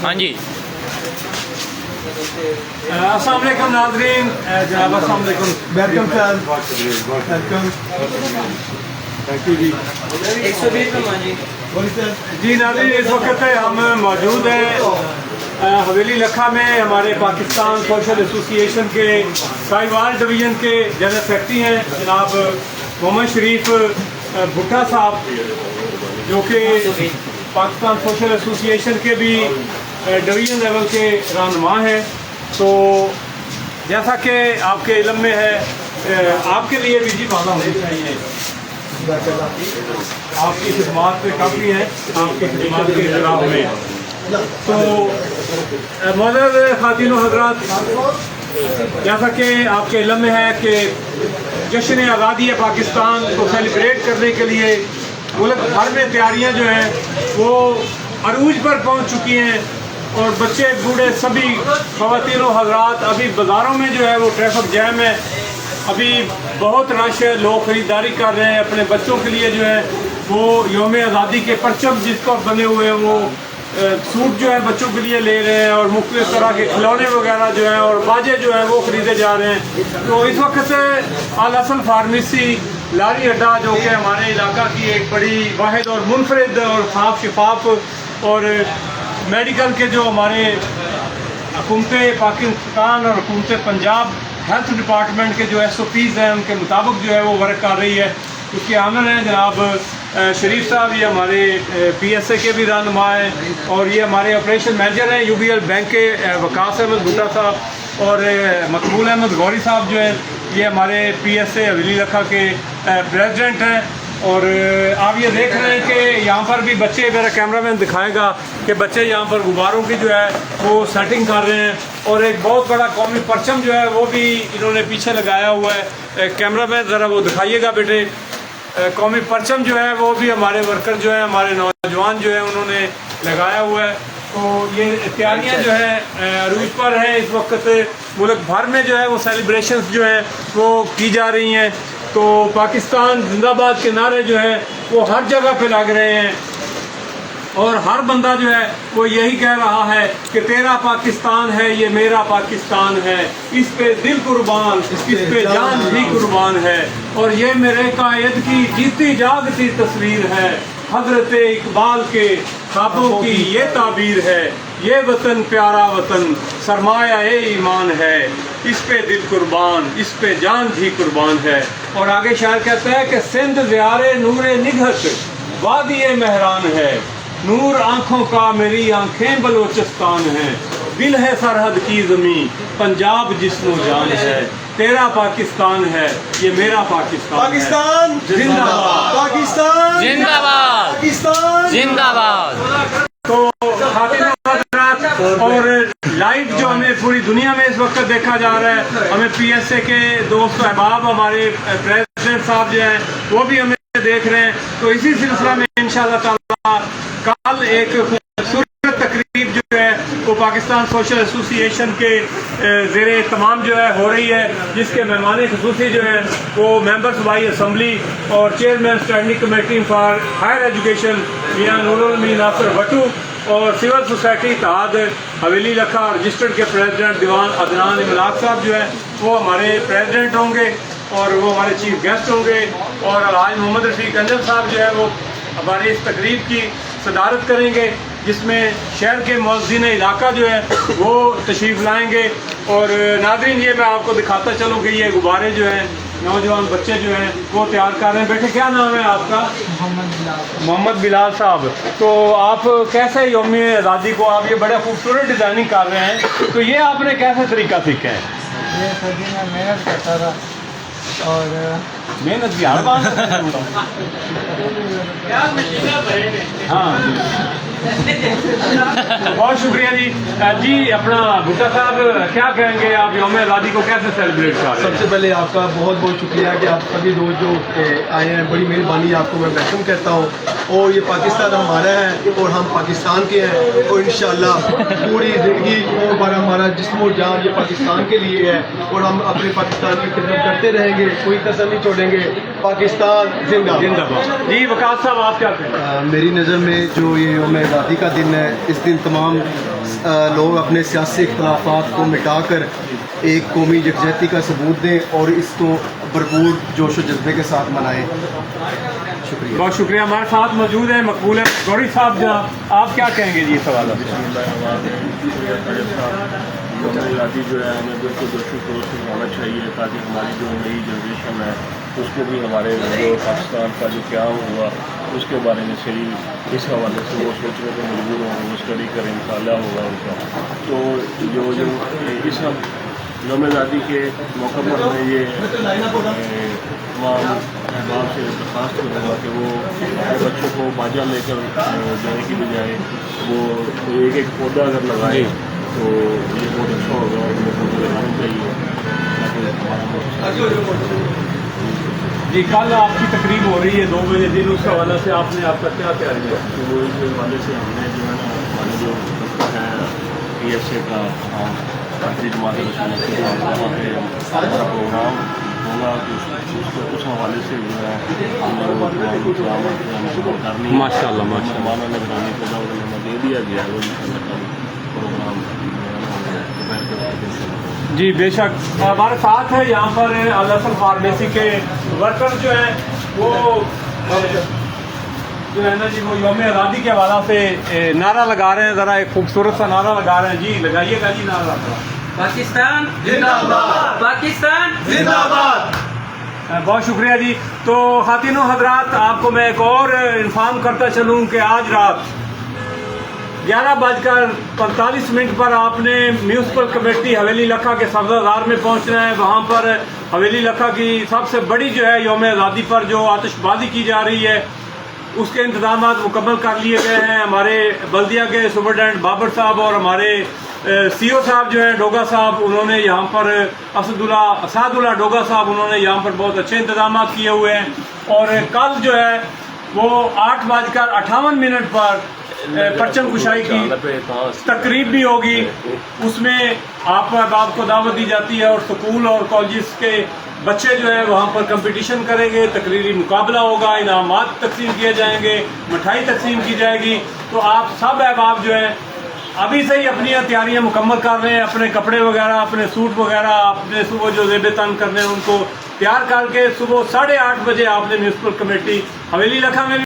ہاں جی السلام علیکم ناظرین، جناب السلام علیکم، welcome sir, welcome, thank you جی، 120 میں جی جی ناظرین اس وقت ہم موجود ہیں حویلی لکھا میں ہمارے پاکستان سوشل ایسوسی ایشن کے ساہیوال ڈویژن کے جنرل سیکرٹری ہیں جناب محمد شریف بھٹا صاحب، جو کہ پاکستان سوشل ایسوسی ایشن کے بھی ڈویژن لیول کے رہنما ہیں۔ تو جیسا کہ آپ کے علم میں ہے، آپ کے لیے بھی جی بات ہونی چاہیے، آپ کی خدمات پہ کافی ہیں، آپ کی خدمات کے خلاف میں۔ تو معزز خواتین و حضرات، جیسا کہ آپ کے علم میں ہے کہ جشن آزادی پاکستان کو سیلیبریٹ کرنے کے لیے ملک بھر میں تیاریاں جو ہیں وہ عروج پر پہنچ چکی ہیں، اور بچے بوڑھے سبھی خواتین و حضرات، ابھی بازاروں میں جو ہے وہ ٹریفک جیم ہے، ابھی بہت رش ہے، لوگ خریداری کر رہے ہیں اپنے بچوں کے لیے، جو ہے وہ یوم آزادی کے پرچم جس کو بنے ہوئے ہیں وہ سوٹ جو ہے بچوں کے لیے لے رہے ہیں، اور مختلف طرح کے کھلونے وغیرہ جو ہیں اور باجے جو ہیں وہ خریدے جا رہے ہیں۔ تو اس وقت الاصل فارمیسی لاری اڈا، جو کہ ہمارے علاقہ کی ایک بڑی واحد اور منفرد اور صاف شفاف اور میڈیکل کے جو ہمارے حکومت پاکستان اور حکومت پنجاب ہیلتھ ڈپارٹمنٹ کے جو ایس او پیز ہیں ان کے مطابق جو ہے وہ ورک کر رہی ہے، اس کے عامل ہیں جناب شریف صاحب، یہ ہمارے پی ایس اے کے بھی رہنما ہیں، اور یہ ہمارے آپریشن مینیجر ہیں یو بی ایل بینک کے وقاص احمد بھٹا صاحب، اور مقبول احمد غوری صاحب جو ہیں یہ ہمارے پی ایس اے حویلی لکھا کے پریزیڈنٹ ہیں۔ اور آپ یہ دیکھ رہے ہیں کہ یہاں پر بھی بچے، میرا کیمرہ مین دکھائے گا کہ بچے یہاں پر غباروں کی جو ہے وہ سیٹنگ کر رہے ہیں، اور ایک بہت بڑا قومی پرچم جو ہے وہ بھی انہوں نے پیچھے لگایا ہوا ہے۔ کیمرہ مین ذرا وہ دکھائیے گا بیٹے، قومی پرچم جو ہے وہ بھی ہمارے ورکر جو ہیں، ہمارے نوجوان جو ہیں انہوں نے لگایا ہوا ہے۔ تو یہ تیاریاں جو ہیں عروج پر ہیں، اس وقت ملک بھر میں جو ہے وہ سیلیبریشنز جو ہیں وہ کی جا رہی ہیں۔ تو پاکستان زندہ باد کے نعرے جو ہے وہ ہر جگہ پہ لگ رہے ہیں، اور ہر بندہ جو ہے وہ یہی کہہ رہا ہے کہ تیرا پاکستان ہے یہ میرا پاکستان ہے، اس پہ دل قربان، اس پہ جان بھی قربان ہے، اور یہ میرے قائد کی جیتی جاگتی تصویر ہے، حضرت اقبال کے خوابوں کی یہ تعبیر ہے، یہ وطن پیارا وطن سرمایہ ایمان ہے، اس پہ دل قربان، اس پہ جان بھی قربان ہے۔ اور آگے شاعر کہتا ہے کہ سندھ زیارے نور نگہت وادی مہران ہے، نور آنکھوں کا میری آنکھیں بلوچستان ہیں، دل ہے سرحد کی زمین پنجاب جسم و جان ہے، تیرا پاکستان ہے یہ میرا پاکستان ہے۔ پاکستان زندہ باد، پاکستان زندہ باد، پاکستان زندہ باد۔ تو خاتون حضرات، اور لائیو جو ہمیں پوری دنیا میں اس وقت دیکھا جا رہا ہے، ہمیں پی ایس اے کے دوست احباب، ہمارے پریزیڈنٹ صاحب جو ہیں وہ بھی ہمیں دیکھ رہے ہیں۔ تو اسی سلسلہ میں انشاءاللہ تعالی کل ایک خوبصورت تقریب جو ہے وہ پاکستان سوشل ایسوسی ایشن کے زیر اہتمام جو ہے ہو رہی ہے، جس کے مہمان خصوصی جو ہیں وہ ممبر صوبائی اسمبلی اور chairman standing committee for higher education Mian Noor الامین ناصر بٹو، اور سول سوسائٹی اتحاد حویلی لکھا رجسٹرڈ کے پریزیڈنٹ دیوان عدنان املاک صاحب جو ہیں وہ ہمارے پریزیڈنٹ ہوں گے، اور وہ ہمارے چیف گیسٹ ہوں گے، اور الحاج محمد رفیق انجل صاحب جو ہے وہ ہماری اس تقریب کی صدارت کریں گے، جس میں شہر کے مؤذن علاقہ جو ہے وہ تشریف لائیں گے۔ اور ناظرین یہ میں آپ کو دکھاتا چلوں کہ یہ غبارے جو ہیں نوجوان بچے جو ہیں وہ تیار کر رہے ہیں۔ بیٹے کیا نام ہے آپ کا؟ محمد بلال صاحب۔ تو آپ کیسے یوم آزادی کو آپ یہ بڑے خوبصورت ڈیزائننگ کر رہے ہیں، تو یہ آپ نے کیسے طریقہ سیکھا ہے؟ یہ سردی میں محنت کرتا تھا، اور محنت کی ہر بات ہاں بہت شکریہ جی۔ جی اپنا بھٹا صاحب کیا کہیں گے، آپ یوم آزادی کو کیسے سیلیبریٹ کر رہے ہیں؟ سب سے پہلے آپ کا بہت بہت شکریہ کہ آپ سبھی دوست جو آئے ہیں، بڑی مہربانی، آپ کو میں ویلکم کہتا ہوں۔ اور یہ پاکستان ہمارا ہے اور ہم پاکستان کے ہیں، اور انشاءاللہ پوری زندگی ہمارا جسم و جان یہ پاکستان کے لیے ہے، اور ہم اپنے پاکستان کی خدمت کرتے رہیں گے، کوئی کسر نہیں چھوڑیں گے۔ پاکستان زندہ باد۔ جی وقاص صاحب آپ کیا کہیں؟ میری نظر میں جو یہ یوم آزادی کا دن ہے، اس دن تمام لوگ اپنے سیاسی اختلافات کو مٹا کر ایک قومی یکجہتی کا ثبوت دیں اور اس کو بھرپور جوش و جذبے کے ساتھ منائیں. شکریہ. بہت شکریہ. ہمارے ساتھ موجود ہیں مقبول گوری صاحب. جناب آپ کیا کہیں گے جی اس حوالے سے؟ یوم آزادی جو ہے ہمیں بالکل دوشی طور سے منانا چاہیے تاکہ ہماری جو نئی جنریشن ہے اس کو بھی ہمارے جو پاکستان کا جو قیام ہوا اس کے بارے میں صحیح اس حوالے سے وہ سوچنے کو مجبور ہوں، وہ اسٹڈی کریں، مطالعہ ہوگا ان کا. تو جو اس یوم آزادی کے موقع پر میں یہ تمام احباب سے درخواست کروں گا کہ وہ بچوں کو باجا لے کر جانے کی بجائے وہ ایک ایک پودا اگر لگائے تو یہ بہت اچھا ہوگا اور ہمیں پودے لگانے چاہیے تاکہ جی کل آپ کی تقریب ہو رہی ہے 2 بجے دن، اس حوالے سے آپ نے آپ کا کیا تیاری ہے؟ تو اس حوالے سے ہم نے جو ہے نا ہمارے جو ہے پی ایس اے کا آخری جماعت وہاں پہ ہمارا پروگرام ہوگا تو اس حوالے سے جو ہے ہم نے کرنی ہے. ماشاء اللہ ماشاء اللہ. ہمارا نگرانی کا نامہ دے دیا گیا ہے وہ پروگرام جی بے شک. ہمارے ساتھ ہے یہاں پر الحسن فارمیسی کے ورکر جو ہیں وہ جو ہے نا جی وہ یوم آزادی کے حوالے سے نعرہ لگا رہے ہیں. ذرا ایک خوبصورت سا نعرہ لگا رہے ہیں. جی لگائیے گا جی نعرہ. پاکستان زندہ باد، پاکستان زندہ باد. بہت شکریہ جی. تو خواتین و حضرات آپ کو میں ایک اور انفارم کرتا چلوں کہ آج رات 11:45 پر آپ نے میونسپل کمیٹی حویلی لکھا کے صفدردار میں پہنچنا ہے. وہاں پر حویلی لکھا کی سب سے بڑی جو ہے یوم آزادی پر جو آتش بازی کی جا رہی ہے اس کے انتظامات مکمل کر لیے گئے ہیں. ہمارے بلدیہ کے سپرنٹینڈنٹ بابر صاحب اور ہمارے سی او صاحب جو ہیں ڈوگا صاحب، انہوں نے یہاں پر اسعد اللہ ڈوگا صاحب انہوں نے یہاں پر بہت اچھے انتظامات کیے ہوئے ہیں. اور کل جو ہے وہ 8:58 پر پرچم کشائی کی تقریب بھی ہوگی. اس میں آپ احباب کو دعوت دی جاتی ہے اور سکول اور کالجز کے بچے جو ہیں وہاں پر کمپٹیشن کریں گے، تقریری مقابلہ ہوگا، انعامات تقسیم کیے جائیں گے، مٹھائی تقسیم کی جائے گی. تو آپ سب احباب جو ہیں ابھی سے ہی اپنی تیاریاں مکمل کر رہے ہیں. اپنے کپڑے وغیرہ، اپنے سوٹ وغیرہ، اپنے صبح جو زیب تن کرنے ہیں ان کو تیار کر کے صبح 8:30 بجے آپ نے میونسپل کمیٹی حویلی لکھا میں